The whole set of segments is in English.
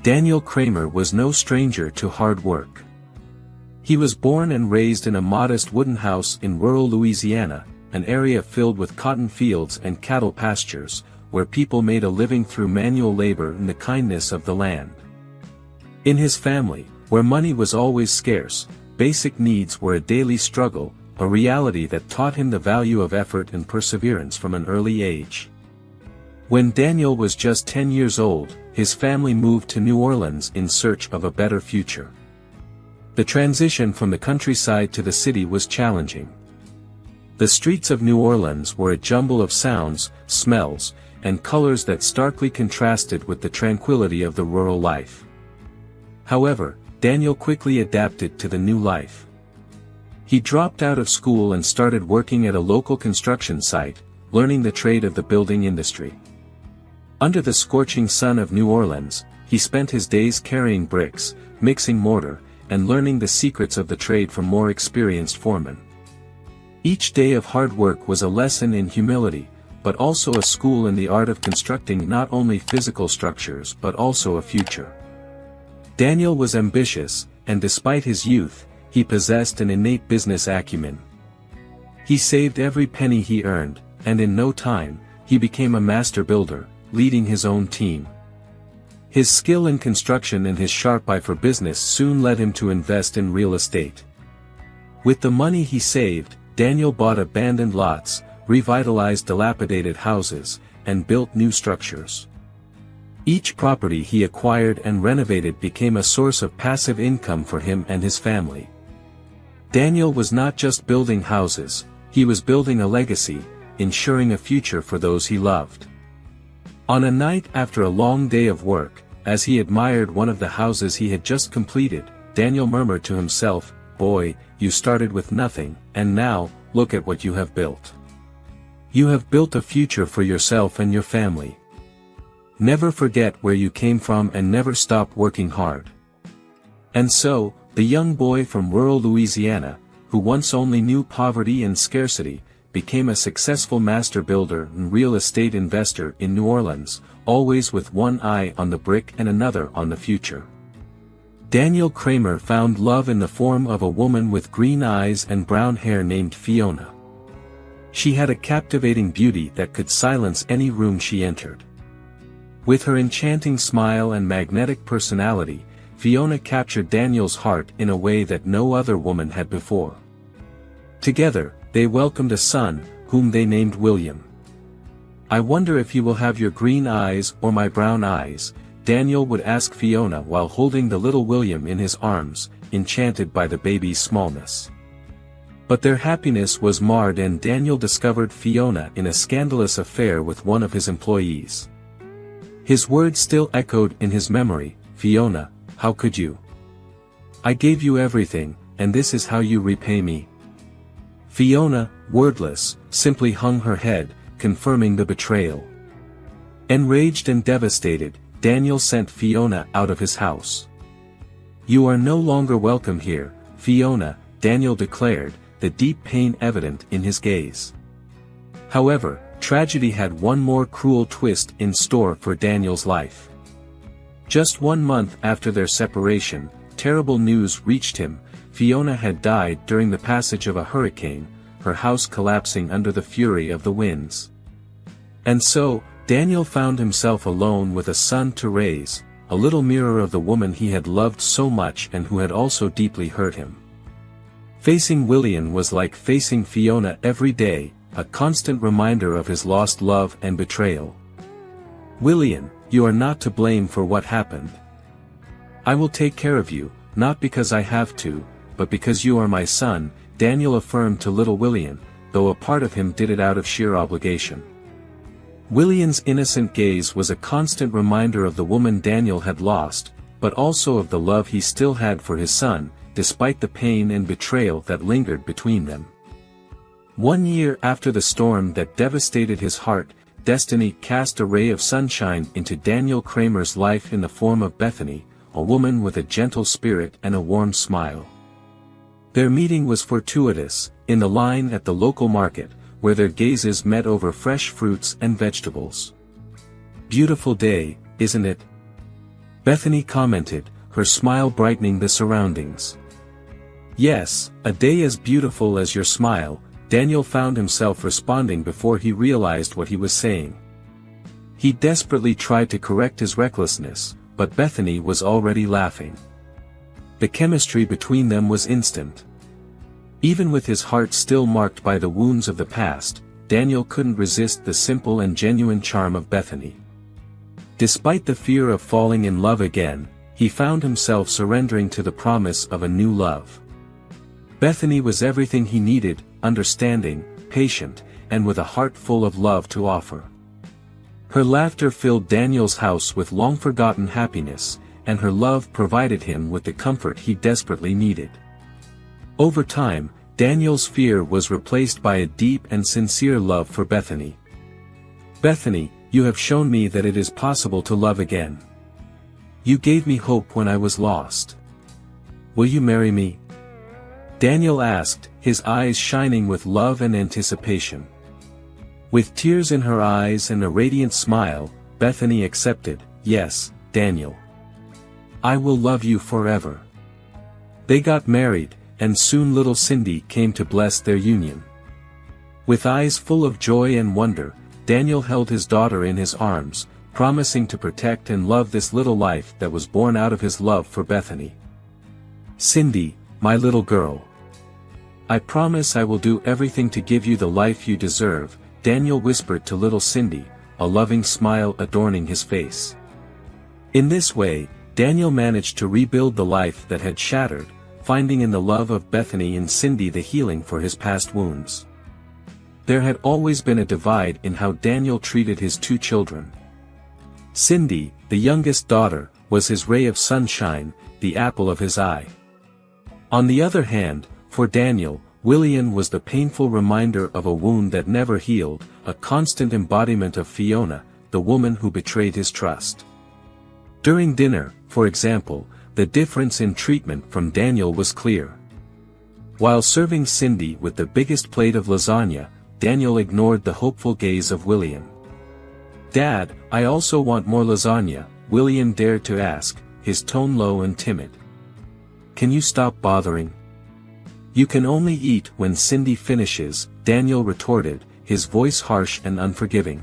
Daniel Kramer was no stranger to hard work. He was born and raised in a modest wooden house in rural Louisiana, an area filled with cotton fields and cattle pastures, where people made a living through manual labor and the kindness of the land. In his family, where money was always scarce, basic needs were a daily struggle, a reality that taught him the value of effort and perseverance from an early age. When Daniel was just 10 years old, his family moved to New Orleans in search of a better future. The transition from the countryside to the city was challenging. The streets of New Orleans were a jumble of sounds, smells, and colors that starkly contrasted with the tranquility of the rural life. However, Daniel quickly adapted to the new life. He dropped out of school and started working at a local construction site, learning the trade of the building industry. Under the scorching sun of New Orleans, he spent his days carrying bricks, mixing mortar, and learning the secrets of the trade from more experienced foremen. Each day of hard work was a lesson in humility, but also a school in the art of constructing not only physical structures but also a future. Daniel was ambitious, and despite his youth, he possessed an innate business acumen. He saved every penny he earned, and in no time, he became a master builder, leading his own team. His skill in construction and his sharp eye for business soon led him to invest in real estate. With the money he saved, Daniel bought abandoned lots, revitalized dilapidated houses, and built new structures. Each property he acquired and renovated became a source of passive income for him and his family. Daniel was not just building houses, he was building a legacy, ensuring a future for those he loved. On a night after a long day of work, as he admired one of the houses he had just completed, Daniel murmured to himself, "Boy, you started with nothing, and now, look at what you have built. You have built a future for yourself and your family. Never forget where you came from and never stop working hard." And so, the young boy from rural Louisiana, who once only knew poverty and scarcity, became a successful master builder and real estate investor in New Orleans, always with one eye on the brick and another on the future. Daniel Kramer found love in the form of a woman with green eyes and brown hair named Fiona. She had a captivating beauty that could silence any room she entered. With her enchanting smile and magnetic personality, Fiona captured Daniel's heart in a way that no other woman had before. Together, they welcomed a son, whom they named William. "I wonder if you will have your green eyes or my brown eyes," Daniel would ask Fiona while holding the little William in his arms, enchanted by the baby's smallness. But their happiness was marred and Daniel discovered Fiona in a scandalous affair with one of his employees. His words still echoed in his memory, "Fiona, how could you? I gave you everything, and this is how you repay me." Fiona, wordless, simply hung her head, confirming the betrayal. Enraged and devastated, Daniel sent Fiona out of his house. "You are no longer welcome here, Fiona," Daniel declared, the deep pain evident in his gaze. However, tragedy had one more cruel twist in store for Daniel's life. Just 1 month after their separation, terrible news reached him. Fiona had died during the passage of a hurricane, her house collapsing under the fury of the winds. And so, Daniel found himself alone with a son to raise, a little mirror of the woman he had loved so much and who had also deeply hurt him. Facing William was like facing Fiona every day, a constant reminder of his lost love and betrayal. "William, you are not to blame for what happened. I will take care of you, not because I have to, but because you are my son," Daniel affirmed to little William, though a part of him did it out of sheer obligation. William's innocent gaze was a constant reminder of the woman Daniel had lost, but also of the love he still had for his son, despite the pain and betrayal that lingered between them. 1 year after the storm that devastated his heart, destiny cast a ray of sunshine into Daniel Kramer's life in the form of Bethany, a woman with a gentle spirit and a warm smile. Their meeting was fortuitous, in the line at the local market, where their gazes met over fresh fruits and vegetables. "Beautiful day, isn't it?" Bethany commented, her smile brightening the surroundings. Yes, a day as beautiful as your smile, Daniel found himself responding before he realized what he was saying. He desperately tried to correct his recklessness, but Bethany was already laughing. The chemistry between them was instant. Even with his heart still marked by the wounds of the past, Daniel couldn't resist the simple and genuine charm of Bethany. Despite the fear of falling in love again, he found himself surrendering to the promise of a new love. Bethany was everything he needed, understanding, patient, and with a heart full of love to offer. Her laughter filled Daniel's house with long-forgotten happiness, and her love provided him with the comfort he desperately needed. Over time, Daniel's fear was replaced by a deep and sincere love for Bethany. Bethany, you have shown me that it is possible to love again. You gave me hope when I was lost. Will you marry me? Daniel asked, his eyes shining with love and anticipation. With tears in her eyes and a radiant smile, Bethany accepted, yes, Daniel. I will love you forever. They got married, and soon little Cindy came to bless their union. With eyes full of joy and wonder, Daniel held his daughter in his arms, promising to protect and love this little life that was born out of his love for Bethany. Cindy, my little girl. I promise I will do everything to give you the life you deserve, Daniel whispered to little Cindy, a loving smile adorning his face. In this way, Daniel managed to rebuild the life that had shattered, finding in the love of Bethany and Cindy the healing for his past wounds. There had always been a divide in how Daniel treated his two children. Cindy, the youngest daughter, was his ray of sunshine, the apple of his eye. On the other hand, for Daniel, William was the painful reminder of a wound that never healed, a constant embodiment of Fiona, the woman who betrayed his trust. During dinner, for example, the difference in treatment from Daniel was clear. While serving Cindy with the biggest plate of lasagna, Daniel ignored the hopeful gaze of William. Dad, I also want more lasagna, William dared to ask, his tone low and timid. Can you stop bothering? You can only eat when Cindy finishes, Daniel retorted, his voice harsh and unforgiving.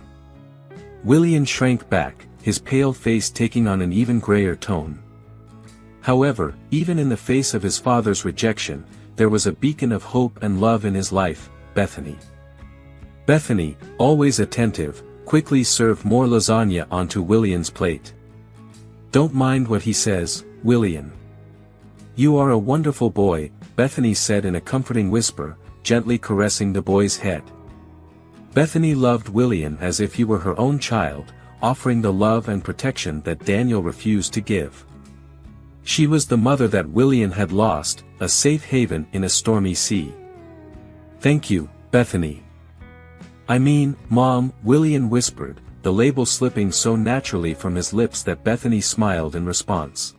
William shrank back, his pale face taking on an even grayer tone. However, even in the face of his father's rejection, there was a beacon of hope and love in his life, Bethany. Bethany, always attentive, quickly served more lasagna onto William's plate. Don't mind what he says, William. You are a wonderful boy, Bethany said in a comforting whisper, gently caressing the boy's head. Bethany loved William as if he were her own child, offering the love and protection that Daniel refused to give. She was the mother that William had lost, a safe haven in a stormy sea. Thank you, Bethany. I mean, Mom, William whispered, the label slipping so naturally from his lips that Bethany smiled in response.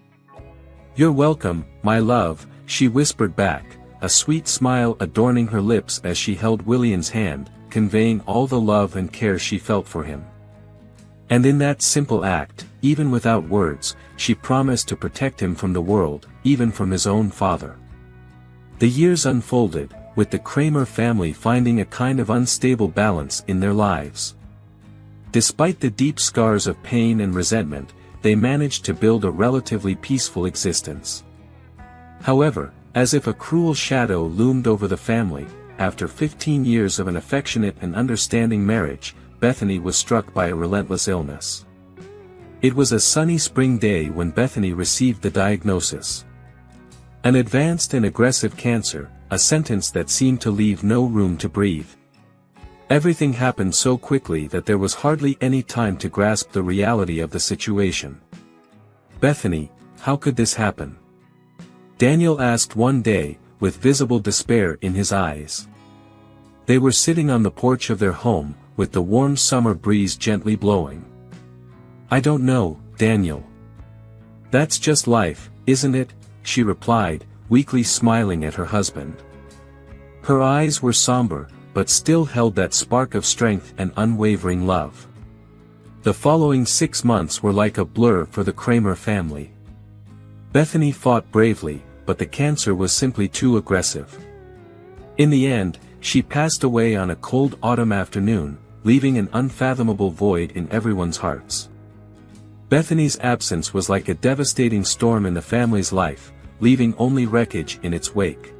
You're welcome, my love, she whispered back, a sweet smile adorning her lips as she held William's hand, conveying all the love and care she felt for him. And in that simple act, even without words, she promised to protect him from the world, even from his own father. The years unfolded, with the Kramer family finding a kind of unstable balance in their lives. Despite the deep scars of pain and resentment, they managed to build a relatively peaceful existence. However, as if a cruel shadow loomed over the family, after 15 years of an affectionate and understanding marriage, Bethany was struck by a relentless illness. It was a sunny spring day when Bethany received the diagnosis. An advanced and aggressive cancer, a sentence that seemed to leave no room to breathe. Everything happened so quickly that there was hardly any time to grasp the reality of the situation. Bethany, how could this happen? Daniel asked one day, with visible despair in his eyes. They were sitting on the porch of their home, with the warm summer breeze gently blowing. I don't know, Daniel. That's just life, isn't it? She replied, weakly smiling at her husband. Her eyes were somber, but still held that spark of strength and unwavering love. The following 6 months were like a blur for the Kramer family. Bethany fought bravely, but the cancer was simply too aggressive. In the end, she passed away on a cold autumn afternoon, leaving an unfathomable void in everyone's hearts. Bethany's absence was like a devastating storm in the family's life, leaving only wreckage in its wake.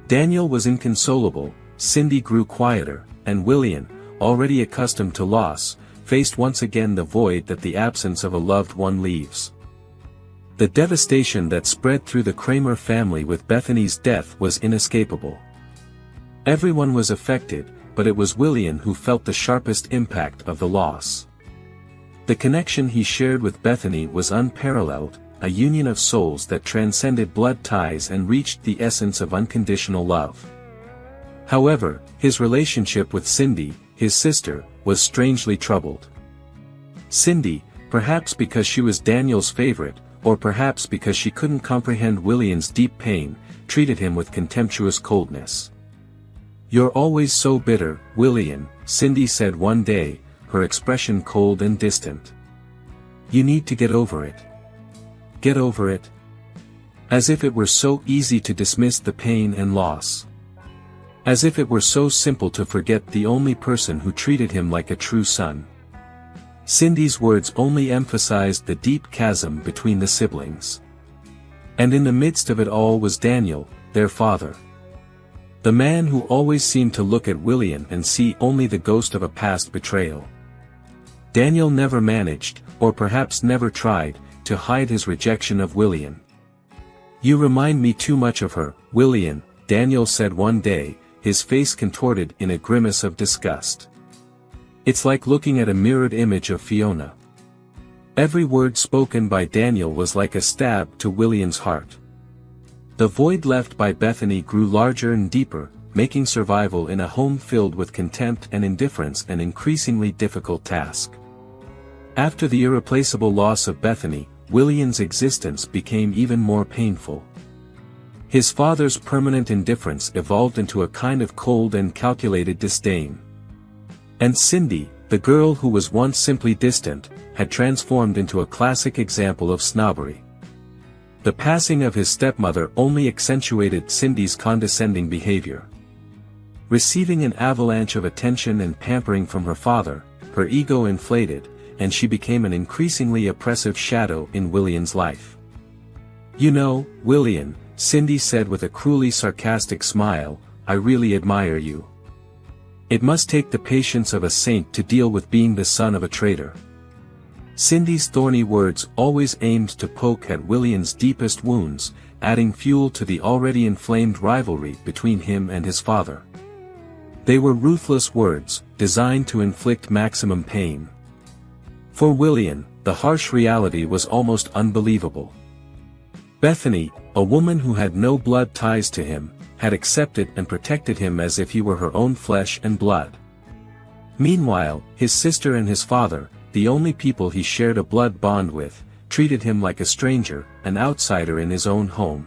Daniel was inconsolable, Cindy grew quieter, and William, already accustomed to loss, faced once again the void that the absence of a loved one leaves. The devastation that spread through the Kramer family with Bethany's death was inescapable. Everyone was affected, but it was William who felt the sharpest impact of the loss. The connection he shared with Bethany was unparalleled, a union of souls that transcended blood ties and reached the essence of unconditional love. However, his relationship with Cindy, his sister, was strangely troubled. Cindy, perhaps because she was Daniel's favorite, or perhaps because she couldn't comprehend William's deep pain, treated him with contemptuous coldness. "You're always so bitter, William," Cindy said one day, her expression cold and distant. "You need to get over it. Get over it." As if it were so easy to dismiss the pain and loss. As if it were so simple to forget the only person who treated him like a true son. Cindy's words only emphasized the deep chasm between the siblings. And in the midst of it all was Daniel, their father. The man who always seemed to look at William and see only the ghost of a past betrayal. Daniel never managed, or perhaps never tried, to hide his rejection of William. "You remind me too much of her, William," Daniel said one day, his face contorted in a grimace of disgust. "It's like looking at a mirrored image of Fiona." Every word spoken by Daniel was like a stab to William's heart. The void left by Bethany grew larger and deeper, making survival in a home filled with contempt and indifference an increasingly difficult task. After the irreplaceable loss of Bethany, William's existence became even more painful. His father's permanent indifference evolved into a kind of cold and calculated disdain. And Cindy, the girl who was once simply distant, had transformed into a classic example of snobbery. The passing of his stepmother only accentuated Cindy's condescending behavior. Receiving an avalanche of attention and pampering from her father, her ego inflated, and she became an increasingly oppressive shadow in William's life. "You know, William," Cindy said with a cruelly sarcastic smile, "I really admire you. It must take the patience of a saint to deal with being the son of a traitor." Cindy's thorny words always aimed to poke at William's deepest wounds, adding fuel to the already inflamed rivalry between him and his father. They were ruthless words, designed to inflict maximum pain. For William, the harsh reality was almost unbelievable. Bethany, a woman who had no blood ties to him, had accepted and protected him as if he were her own flesh and blood. Meanwhile, his sister and his father, the only people he shared a blood bond with, treated him like a stranger, an outsider in his own home.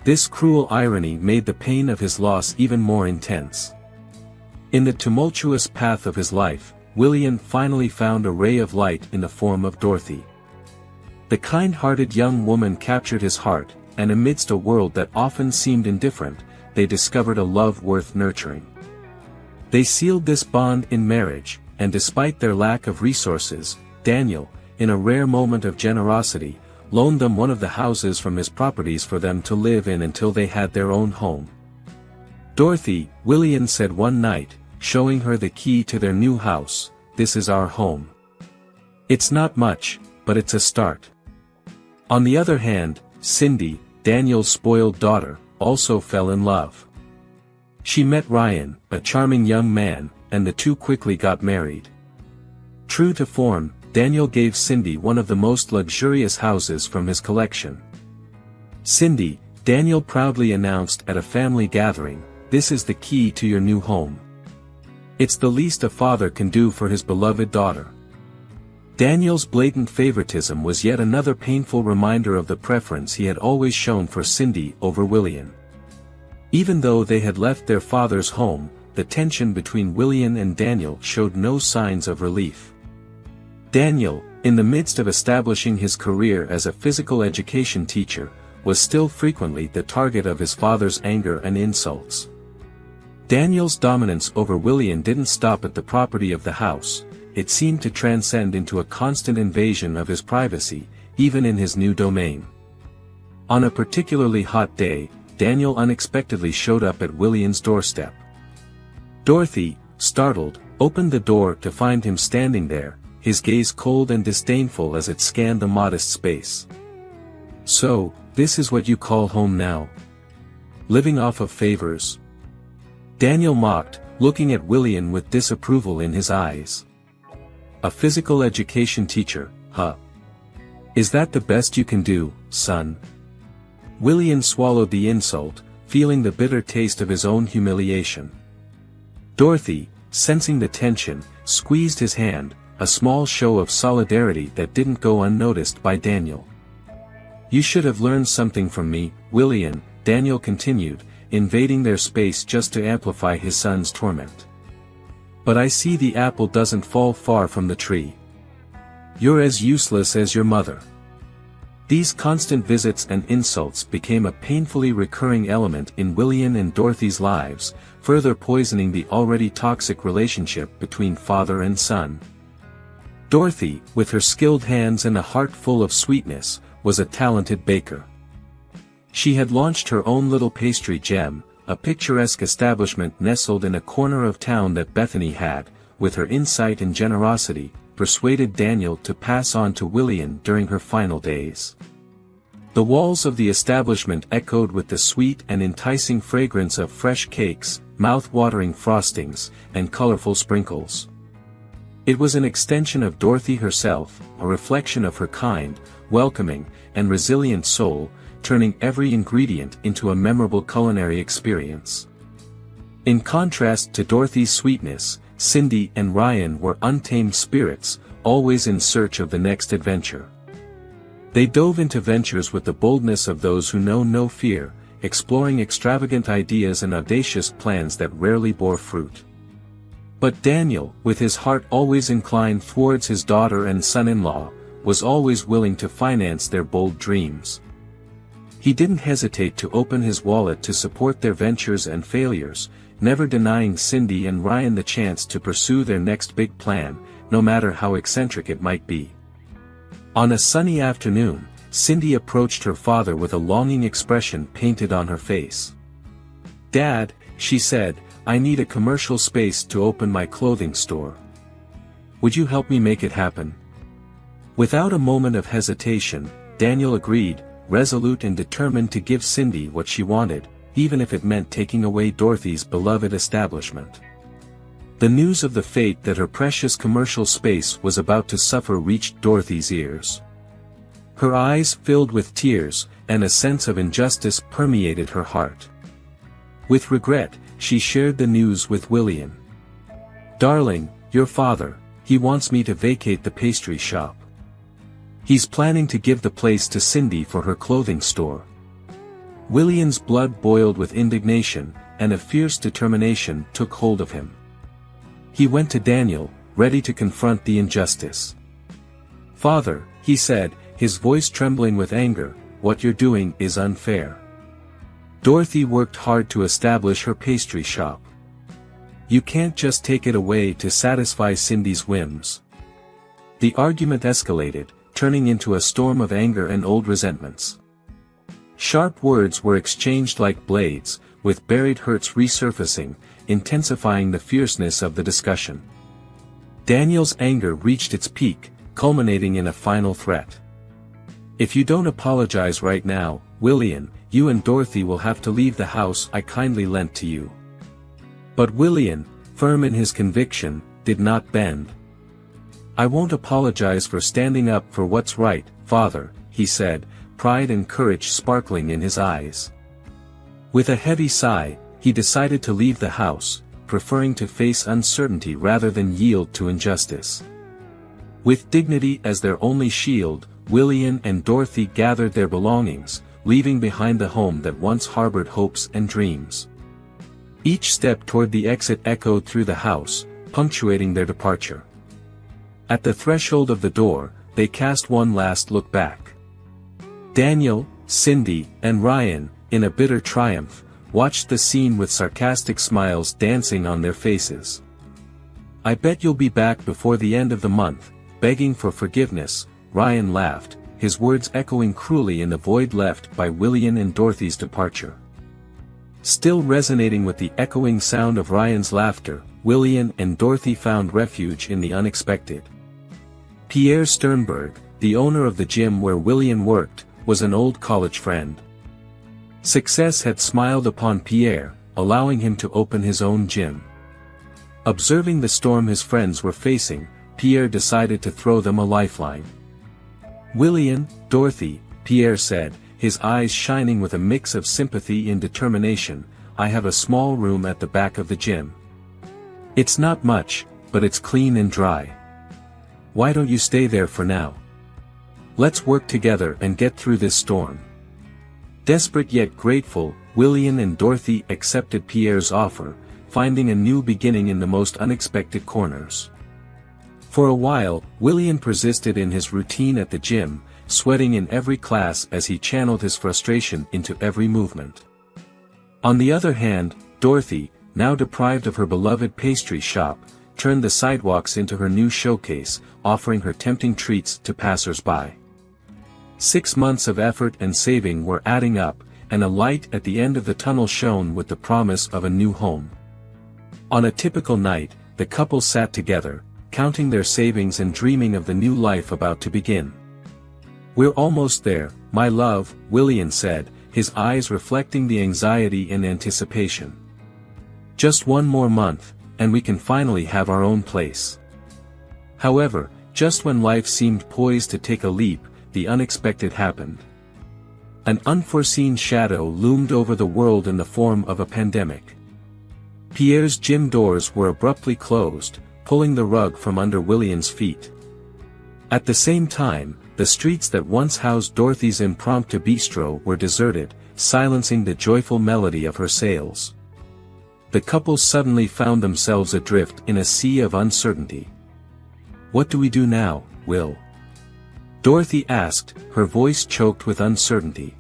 This cruel irony made the pain of his loss even more intense. In the tumultuous path of his life, William finally found a ray of light in the form of Dorothy. The kind-hearted young woman captured his heart, and amidst a world that often seemed indifferent, they discovered a love worth nurturing. They sealed this bond in marriage, and despite their lack of resources, Daniel, in a rare moment of generosity, loaned them one of the houses from his properties for them to live in until they had their own home. "Dorothy," William said one night, showing her the key to their new house, "this is our home. It's not much, but it's a start." On the other hand, Cindy, Daniel's spoiled daughter, also fell in love. She met Ryan, a charming young man, and the two quickly got married. True to form, Daniel gave Cindy one of the most luxurious houses from his collection. "Cindy," Daniel proudly announced at a family gathering, "this is the key to your new home. It's the least a father can do for his beloved daughter." Daniel's blatant favoritism was yet another painful reminder of the preference he had always shown for Cindy over William. Even though they had left their father's home, the tension between William and Daniel showed no signs of relief. Daniel, in the midst of establishing his career as a physical education teacher, was still frequently the target of his father's anger and insults. Daniel's dominance over William didn't stop at the property of the house, it seemed to transcend into a constant invasion of his privacy, even in his new domain. On a particularly hot day, Daniel unexpectedly showed up at William's doorstep. Dorothy, startled, opened the door to find him standing there, his gaze cold and disdainful as it scanned the modest space. "So, this is what you call home now? Living off of favors?" Daniel mocked, looking at William with disapproval in his eyes. "A physical education teacher, huh? Is that the best you can do, son?" William swallowed the insult, feeling the bitter taste of his own humiliation. Dorothy, sensing the tension, squeezed his hand, a small show of solidarity that didn't go unnoticed by Daniel. "You should have learned something from me, William," Daniel continued, invading their space just to amplify his son's torment. "But I see the apple doesn't fall far from the tree. You're as useless as your mother." These constant visits and insults became a painfully recurring element in William and Dorothy's lives, further poisoning the already toxic relationship between father and son. Dorothy, with her skilled hands and a heart full of sweetness, was a talented baker. She had launched her own little pastry gem, a picturesque establishment nestled in a corner of town that Bethany had, with her insight and generosity, persuaded Daniel to pass on to William during her final days. The walls of the establishment echoed with the sweet and enticing fragrance of fresh cakes, mouth-watering frostings, and colorful sprinkles. It was an extension of Dorothy herself, a reflection of her kind, welcoming, and resilient soul, turning every ingredient into a memorable culinary experience. In contrast to Dorothy's sweetness, Cindy and Ryan were untamed spirits, always in search of the next adventure. They dove into ventures with the boldness of those who know no fear, exploring extravagant ideas and audacious plans that rarely bore fruit. But Daniel, with his heart always inclined towards his daughter and son-in-law, was always willing to finance their bold dreams. He didn't hesitate to open his wallet to support their ventures and failures, never denying Cindy and Ryan the chance to pursue their next big plan, no matter how eccentric it might be. On a sunny afternoon, Cindy approached her father with a longing expression painted on her face. "Dad," she said, "I need a commercial space to open my clothing store. Would you help me make it happen?" Without a moment of hesitation, Daniel agreed, resolute and determined to give Cindy what she wanted, even if it meant taking away Dorothy's beloved establishment. The news of the fate that her precious commercial space was about to suffer reached Dorothy's ears. Her eyes filled with tears, and a sense of injustice permeated her heart. With regret, she shared the news with William. "Darling, your father, he wants me to vacate the pastry shop. He's planning to give the place to Cindy for her clothing store." William's blood boiled with indignation, and a fierce determination took hold of him. He went to Daniel, ready to confront the injustice. "Father," he said, his voice trembling with anger, "what you're doing is unfair. Dorothy worked hard to establish her pastry shop. You can't just take it away to satisfy Cindy's whims." The argument escalated, turning into a storm of anger and old resentments. Sharp words were exchanged like blades, with buried hurts resurfacing, intensifying the fierceness of the discussion. Daniel's anger reached its peak, culminating in a final threat. "If you don't apologize right now, William, you and Dorothy will have to leave the house I kindly lent to you." But William, firm in his conviction, did not bend. "I won't apologize for standing up for what's right, Father," he said, pride and courage sparkling in his eyes. With a heavy sigh, he decided to leave the house, preferring to face uncertainty rather than yield to injustice. With dignity as their only shield, William and Dorothy gathered their belongings, leaving behind the home that once harbored hopes and dreams. Each step toward the exit echoed through the house, punctuating their departure. At the threshold of the door, they cast one last look back. Daniel, Cindy, and Ryan, in a bitter triumph, watched the scene with sarcastic smiles dancing on their faces. "I bet you'll be back before the end of the month, begging for forgiveness," Ryan laughed, his words echoing cruelly in the void left by William and Dorothy's departure. Still resonating with the echoing sound of Ryan's laughter, William and Dorothy found refuge in the unexpected. Pierre Sternberg, the owner of the gym where William worked, was an old college friend. Success had smiled upon Pierre, allowing him to open his own gym. Observing the storm his friends were facing, Pierre decided to throw them a lifeline. "William, Dorothy," Pierre said, his eyes shining with a mix of sympathy and determination, "I have a small room at the back of the gym. It's not much, but it's clean and dry. Why don't you stay there for now? Let's work together and get through this storm." Desperate yet grateful, William and Dorothy accepted Pierre's offer, finding a new beginning in the most unexpected corners. For a while, William persisted in his routine at the gym, sweating in every class as he channeled his frustration into every movement. On the other hand, Dorothy, now deprived of her beloved pastry shop, turned the sidewalks into her new showcase, offering her tempting treats to passers-by. 6 months of effort and saving were adding up, and a light at the end of the tunnel shone with the promise of a new home. On a typical night, the couple sat together, counting their savings and dreaming of the new life about to begin. "We're almost there, my love," William said, his eyes reflecting the anxiety and anticipation. "Just one more month, and we can finally have our own place." However, just when life seemed poised to take a leap, the unexpected happened. An unforeseen shadow loomed over the world in the form of a pandemic. Pierre's gym doors were abruptly closed, pulling the rug from under William's feet. At the same time, the streets that once housed Dorothy's impromptu bistro were deserted, silencing the joyful melody of her sales. The couple suddenly found themselves adrift in a sea of uncertainty. "What do we do now, Will?" Dorothy asked, her voice choked with uncertainty.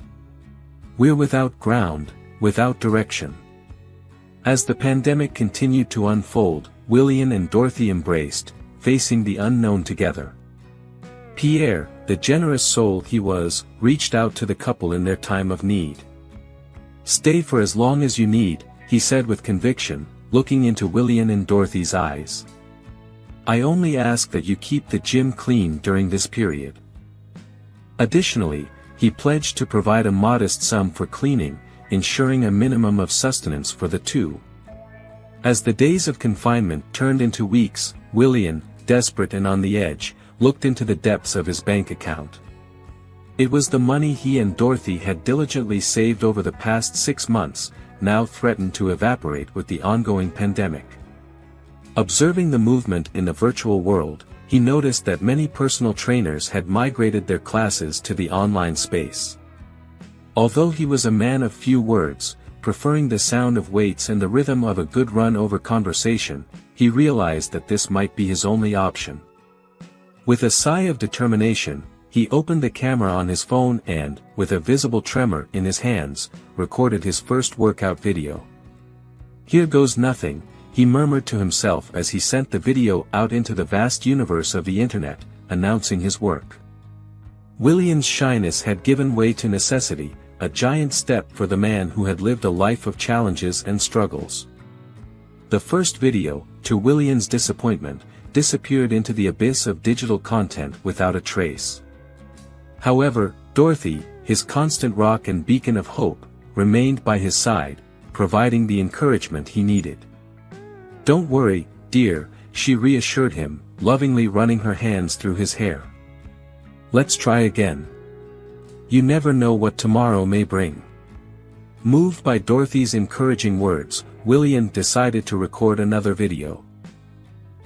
"We're without ground, without direction." As the pandemic continued to unfold, William and Dorothy embraced, facing the unknown together. Pierre, the generous soul he was, reached out to the couple in their time of need. "Stay for as long as you need," he said with conviction, looking into William and Dorothy's eyes. "I only ask that you keep the gym clean during this period." Additionally, he pledged to provide a modest sum for cleaning, ensuring a minimum of sustenance for the two. As the days of confinement turned into weeks, William, desperate and on the edge, looked into the depths of his bank account. It was the money he and Dorothy had diligently saved over the past 6 months, now threatened to evaporate with the ongoing pandemic. Observing the movement in the virtual world, he noticed that many personal trainers had migrated their classes to the online space. Although he was a man of few words, preferring the sound of weights and the rhythm of a good run-over conversation, he realized that this might be his only option. With a sigh of determination, he opened the camera on his phone and, with a visible tremor in his hands, recorded his first workout video. "Here goes nothing," he murmured to himself as he sent the video out into the vast universe of the internet, announcing his work. William's shyness had given way to necessity, a giant step for the man who had lived a life of challenges and struggles. The first video, to William's disappointment, disappeared into the abyss of digital content without a trace. However, Dorothy, his constant rock and beacon of hope, remained by his side, providing the encouragement he needed. "Don't worry, dear," she reassured him, lovingly running her hands through his hair. "Let's try again. You never know what tomorrow may bring." Moved by Dorothy's encouraging words, William decided to record another video.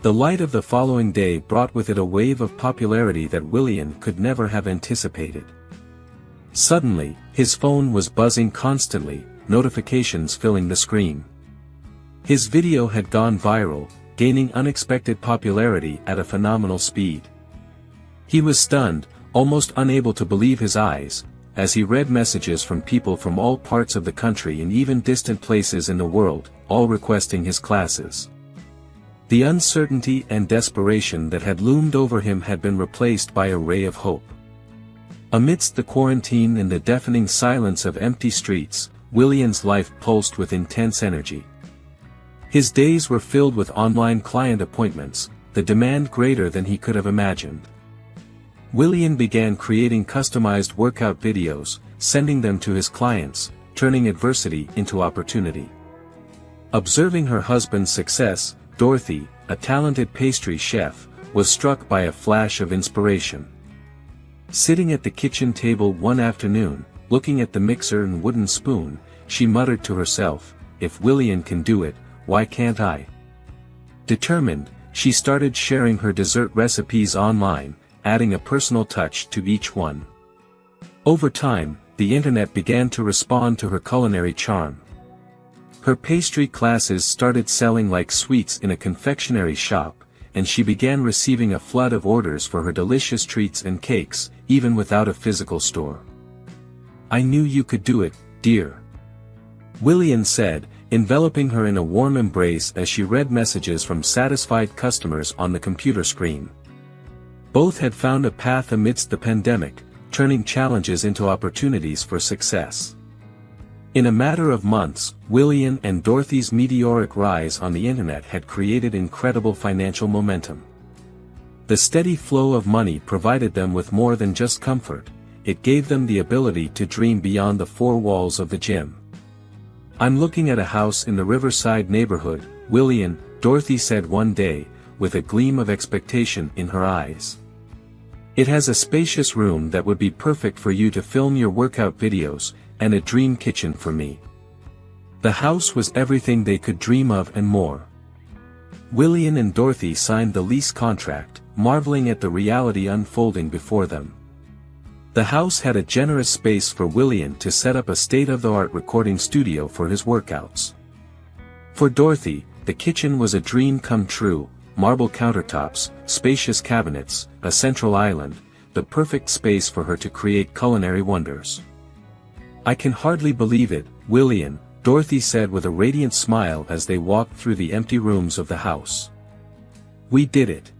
The light of the following day brought with it a wave of popularity that William could never have anticipated. Suddenly, his phone was buzzing constantly, notifications filling the screen. His video had gone viral, gaining unexpected popularity at a phenomenal speed. He was stunned, almost unable to believe his eyes, as he read messages from people from all parts of the country and even distant places in the world, all requesting his classes. The uncertainty and desperation that had loomed over him had been replaced by a ray of hope. Amidst the quarantine and the deafening silence of empty streets, Willian's life pulsed with intense energy. His days were filled with online client appointments, the demand greater than he could have imagined. Willian began creating customized workout videos, sending them to his clients, turning adversity into opportunity. Observing her husband's success, Dorothy, a talented pastry chef, was struck by a flash of inspiration. Sitting at the kitchen table one afternoon, looking at the mixer and wooden spoon, she muttered to herself, "If Willian can do it, why can't I?" Determined, she started sharing her dessert recipes online, adding a personal touch to each one. Over time, the internet began to respond to her culinary charm. Her pastry classes started selling like sweets in a confectionery shop, and she began receiving a flood of orders for her delicious treats and cakes, even without a physical store. "I knew you could do it, dear," Willian said, enveloping her in a warm embrace as she read messages from satisfied customers on the computer screen. Both had found a path amidst the pandemic, turning challenges into opportunities for success. In a matter of months, Willian and Dorothy's meteoric rise on the internet had created incredible financial momentum. The steady flow of money provided them with more than just comfort, it gave them the ability to dream beyond the four walls of the gym. "I'm looking at a house in the Riverside neighborhood, Willian," Dorothy said one day, with a gleam of expectation in her eyes. "It has a spacious room that would be perfect for you to film your workout videos, and a dream kitchen for me." The house was everything they could dream of and more. Willian and Dorothy signed the lease contract, marveling at the reality unfolding before them. The house had a generous space for Willian to set up a state-of-the-art recording studio for his workouts. For Dorothy, the kitchen was a dream come true, marble countertops, spacious cabinets, a central island, the perfect space for her to create culinary wonders. "I can hardly believe it, Willian," Dorothy said with a radiant smile as they walked through the empty rooms of the house. "We did it."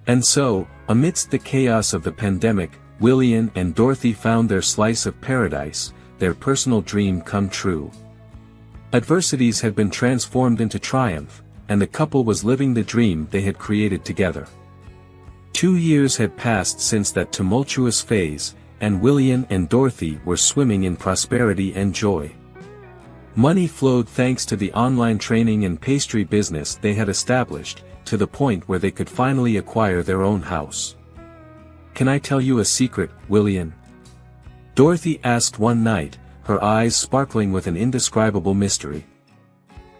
And so, amidst the chaos of the pandemic, Willian and Dorothy found their slice of paradise, their personal dream come true. Adversities had been transformed into triumph, and the couple was living the dream they had created together. 2 years had passed since that tumultuous phase, and Willian and Dorothy were swimming in prosperity and joy. Money flowed thanks to the online training and pastry business they had established, to the point where they could finally acquire their own house. "Can I tell you a secret, Willian?" Dorothy asked one night, her eyes sparkling with an indescribable mystery.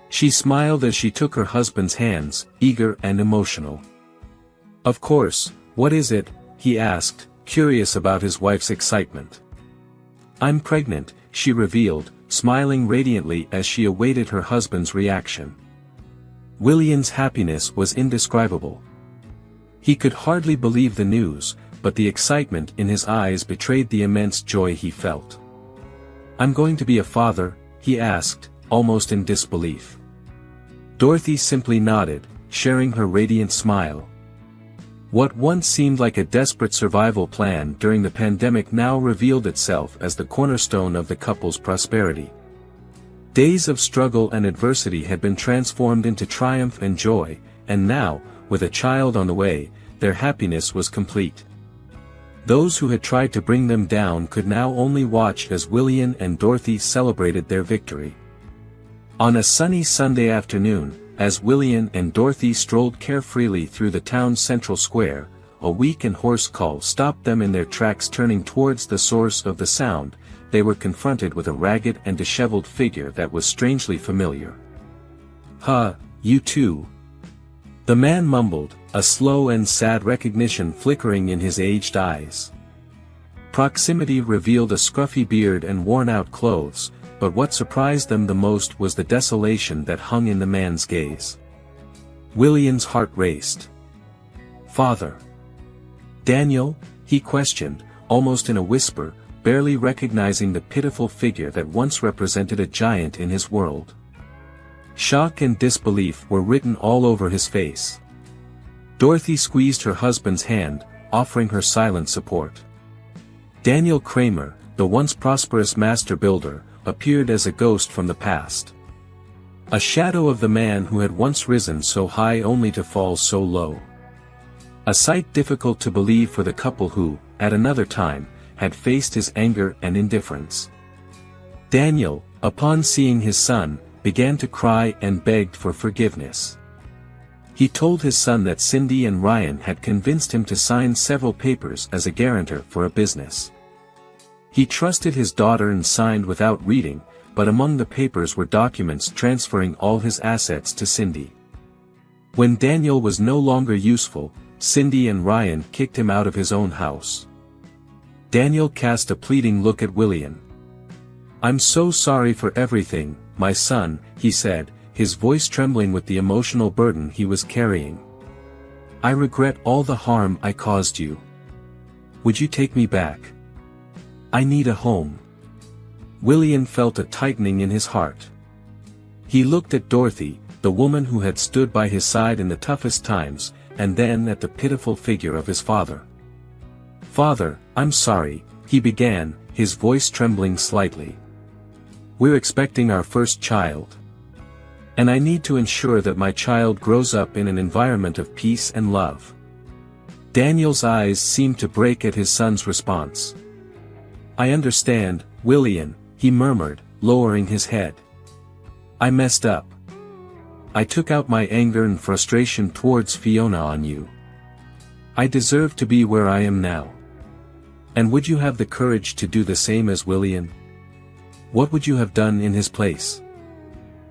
She smiled as she took her husband's hands, eager and emotional. "Of course, what is it?" he asked, curious about his wife's excitement. "I'm pregnant," she revealed, smiling radiantly as she awaited her husband's reaction. Willian's happiness was indescribable. He could hardly believe the news, but the excitement in his eyes betrayed the immense joy he felt. "I'm going to be a father?" he asked, almost in disbelief. Dorothy simply nodded, sharing her radiant smile. What once seemed like a desperate survival plan during the pandemic now revealed itself as the cornerstone of the couple's prosperity. Days of struggle and adversity had been transformed into triumph and joy, and now, with a child on the way, their happiness was complete. Those who had tried to bring them down could now only watch as Willian and Dorothy celebrated their victory. On a sunny Sunday afternoon, as Willian and Dorothy strolled carefreely through the town's central square, a weak and hoarse call stopped them in their tracks. Turning towards the source of the sound, they were confronted with a ragged and disheveled figure that was strangely familiar. "Huh, you too?" the man mumbled, a slow and sad recognition flickering in his aged eyes. Proximity revealed a scruffy beard and worn-out clothes, but what surprised them the most was the desolation that hung in the man's gaze. William's heart raced. "Father." "Daniel?" he questioned, almost in a whisper, barely recognizing the pitiful figure that once represented a giant in his world. Shock and disbelief were written all over his face. Dorothy squeezed her husband's hand, offering her silent support. Daniel Kramer, the once prosperous master builder, appeared as a ghost from the past. A shadow of the man who had once risen so high only to fall so low. A sight difficult to believe for the couple who, at another time, had faced his anger and indifference. Daniel, upon seeing his son, began to cry and begged for forgiveness. He told his son that Cindy and Ryan had convinced him to sign several papers as a guarantor for a business. He trusted his daughter and signed without reading, but among the papers were documents transferring all his assets to Cindy. When Daniel was no longer useful, Cindy and Ryan kicked him out of his own house. Daniel cast a pleading look at William. "I'm so sorry for everything, my son," he said, his voice trembling with the emotional burden he was carrying. "I regret all the harm I caused you. Would you take me back? I need a home." William felt a tightening in his heart. He looked at Dorothy, the woman who had stood by his side in the toughest times, and then at the pitiful figure of his father. "Father, I'm sorry," he began, his voice trembling slightly. "We're expecting our first child. And I need to ensure that my child grows up in an environment of peace and love." Daniel's eyes seemed to break at his son's response. "I understand, William," he murmured, lowering his head. "I messed up. I took out my anger and frustration towards Fiona on you. I deserve to be where I am now. And would you have the courage to do the same as William? What would you have done in his place?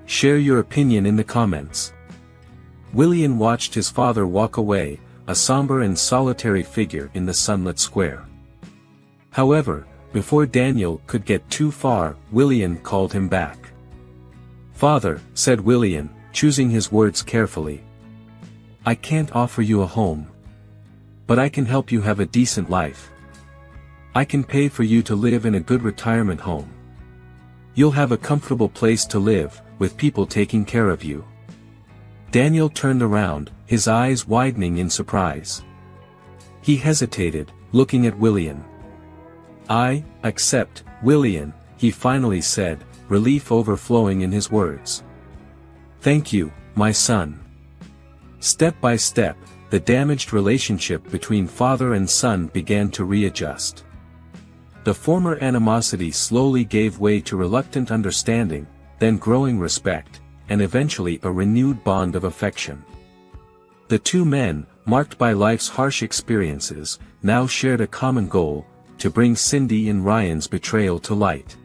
Share your opinion in the comments." William watched his father walk away, a somber and solitary figure in the sunlit square. However, before Daniel could get too far, William called him back. "Father," said William, choosing his words carefully. "I can't offer you a home. But I can help you have a decent life. I can pay for you to live in a good retirement home. You'll have a comfortable place to live, with people taking care of you." Daniel turned around, his eyes widening in surprise. He hesitated, looking at William. "I accept, William," he finally said, relief overflowing in his words. "Thank you, my son." Step by step, the damaged relationship between father and son began to readjust. The former animosity slowly gave way to reluctant understanding, then growing respect, and eventually a renewed bond of affection. The two men, marked by life's harsh experiences, now shared a common goal: to bring Cindy and Ryan's betrayal to light.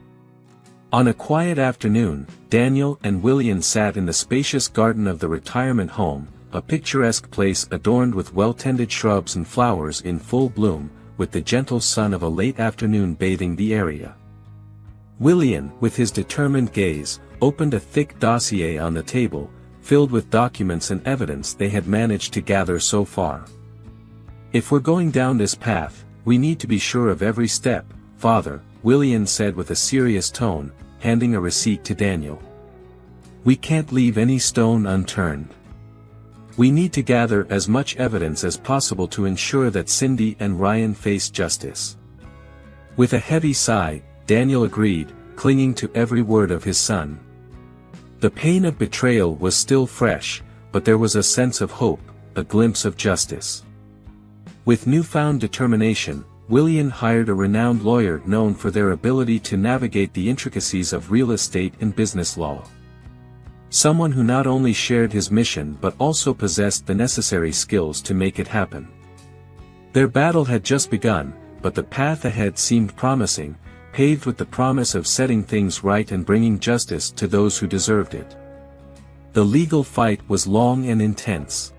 On a quiet afternoon, Daniel and William sat in the spacious garden of the retirement home, a picturesque place adorned with well-tended shrubs and flowers in full bloom, with the gentle sun of a late afternoon bathing the area. William, with his determined gaze, opened a thick dossier on the table, filled with documents and evidence they had managed to gather so far. "If we're going down this path, we need to be sure of every step, Father," William said with a serious tone, handing a receipt to Daniel. "We can't leave any stone unturned. We need to gather as much evidence as possible to ensure that Cindy and Ryan face justice." With a heavy sigh, Daniel agreed, clinging to every word of his son. The pain of betrayal was still fresh, but there was a sense of hope, a glimpse of justice. With newfound determination, William hired a renowned lawyer known for their ability to navigate the intricacies of real estate and business law. Someone who not only shared his mission but also possessed the necessary skills to make it happen. Their battle had just begun, but the path ahead seemed promising, paved with the promise of setting things right and bringing justice to those who deserved it. The legal fight was long and intense.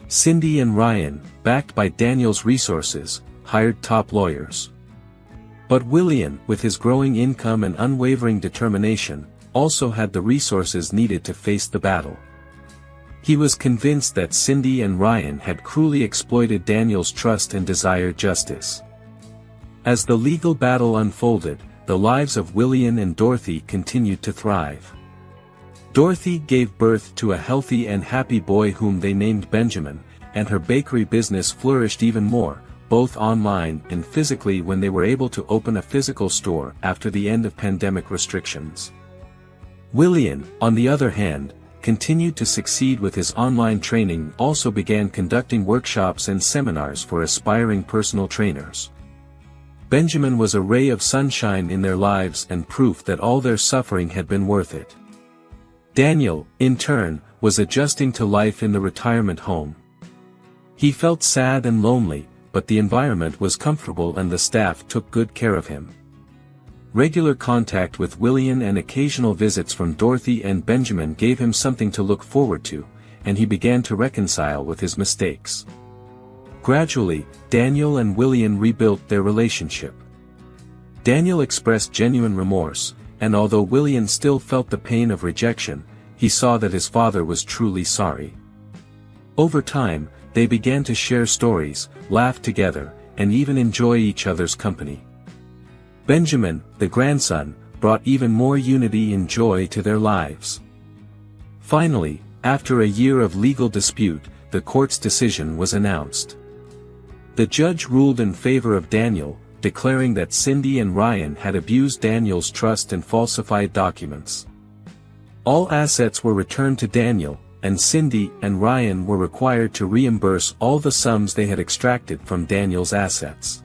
Cindy and Ryan, backed by Daniel's resources, hired top lawyers. But William, with his growing income and unwavering determination, also had the resources needed to face the battle. He was convinced that Cindy and Ryan had cruelly exploited Daniel's trust and desired justice. As the legal battle unfolded, the lives of William and Dorothy continued to thrive. Dorothy gave birth to a healthy and happy boy whom they named Benjamin, and her bakery business flourished even more, both online and physically when they were able to open a physical store after the end of pandemic restrictions. William, on the other hand, continued to succeed with his online training and also began conducting workshops and seminars for aspiring personal trainers. Benjamin was a ray of sunshine in their lives and proof that all their suffering had been worth it. Daniel, in turn, was adjusting to life in the retirement home. He felt sad and lonely, but the environment was comfortable and the staff took good care of him. Regular contact with William and occasional visits from Dorothy and Benjamin gave him something to look forward to, and he began to reconcile with his mistakes. Gradually, Daniel and William rebuilt their relationship. Daniel expressed genuine remorse, and although William still felt the pain of rejection, he saw that his father was truly sorry. Over time, they began to share stories, laugh together, and even enjoy each other's company. Benjamin, the grandson, brought even more unity and joy to their lives. Finally, after a year of legal dispute, the court's decision was announced. The judge ruled in favor of Daniel, declaring that Cindy and Ryan had abused Daniel's trust and falsified documents. All assets were returned to Daniel, and Cindy and Ryan were required to reimburse all the sums they had extracted from Daniel's assets.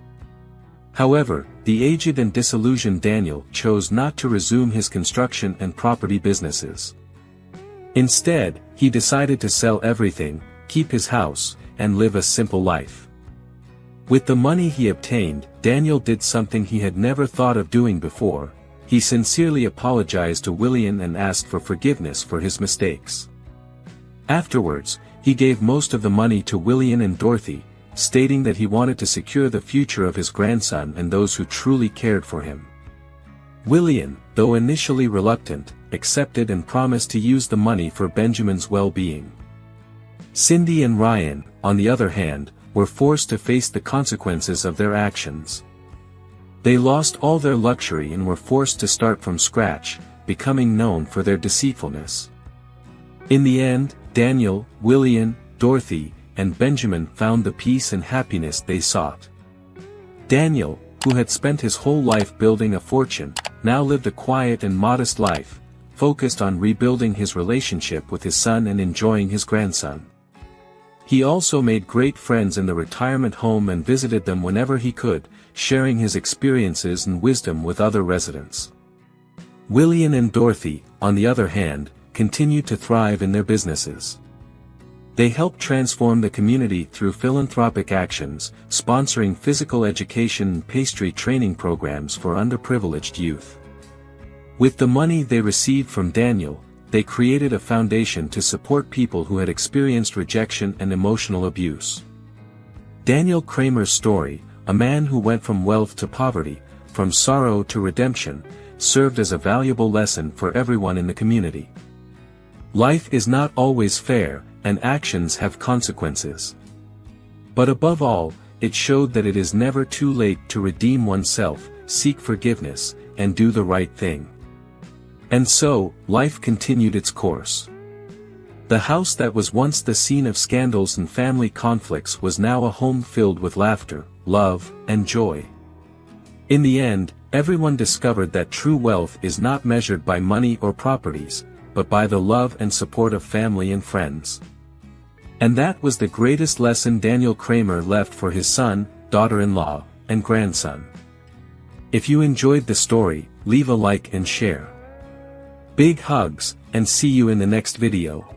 However, the aged and disillusioned Daniel chose not to resume his construction and property businesses. Instead, he decided to sell everything, keep his house, and live a simple life. With the money he obtained, Daniel did something he had never thought of doing before. He sincerely apologized to William and asked for forgiveness for his mistakes. Afterwards, he gave most of the money to William and Dorothy, stating that he wanted to secure the future of his grandson and those who truly cared for him. William, though initially reluctant, accepted and promised to use the money for Benjamin's well-being. Cindy and Ryan, on the other hand, were forced to face the consequences of their actions. They lost all their luxury and were forced to start from scratch, becoming known for their deceitfulness. In the end, Daniel, William, Dorothy, and Benjamin found the peace and happiness they sought. Daniel, who had spent his whole life building a fortune, now lived a quiet and modest life, focused on rebuilding his relationship with his son and enjoying his grandson. He also made great friends in the retirement home and visited them whenever he could, sharing his experiences and wisdom with other residents. William and Dorothy, on the other hand, continued to thrive in their businesses. They helped transform the community through philanthropic actions, sponsoring physical education and pastry training programs for underprivileged youth. With the money they received from Daniel, they created a foundation to support people who had experienced rejection and emotional abuse. Daniel Kramer's story, a man who went from wealth to poverty, from sorrow to redemption, served as a valuable lesson for everyone in the community. Life is not always fair, and actions have consequences. But above all, it showed that it is never too late to redeem oneself, seek forgiveness, and do the right thing. And so, life continued its course. The house that was once the scene of scandals and family conflicts was now a home filled with laughter, love, and joy. In the end, everyone discovered that true wealth is not measured by money or properties, but by the love and support of family and friends. And that was the greatest lesson Daniel Kramer left for his son, daughter-in-law, and grandson. If you enjoyed the story, leave a like and share. Big hugs, and see you in the next video.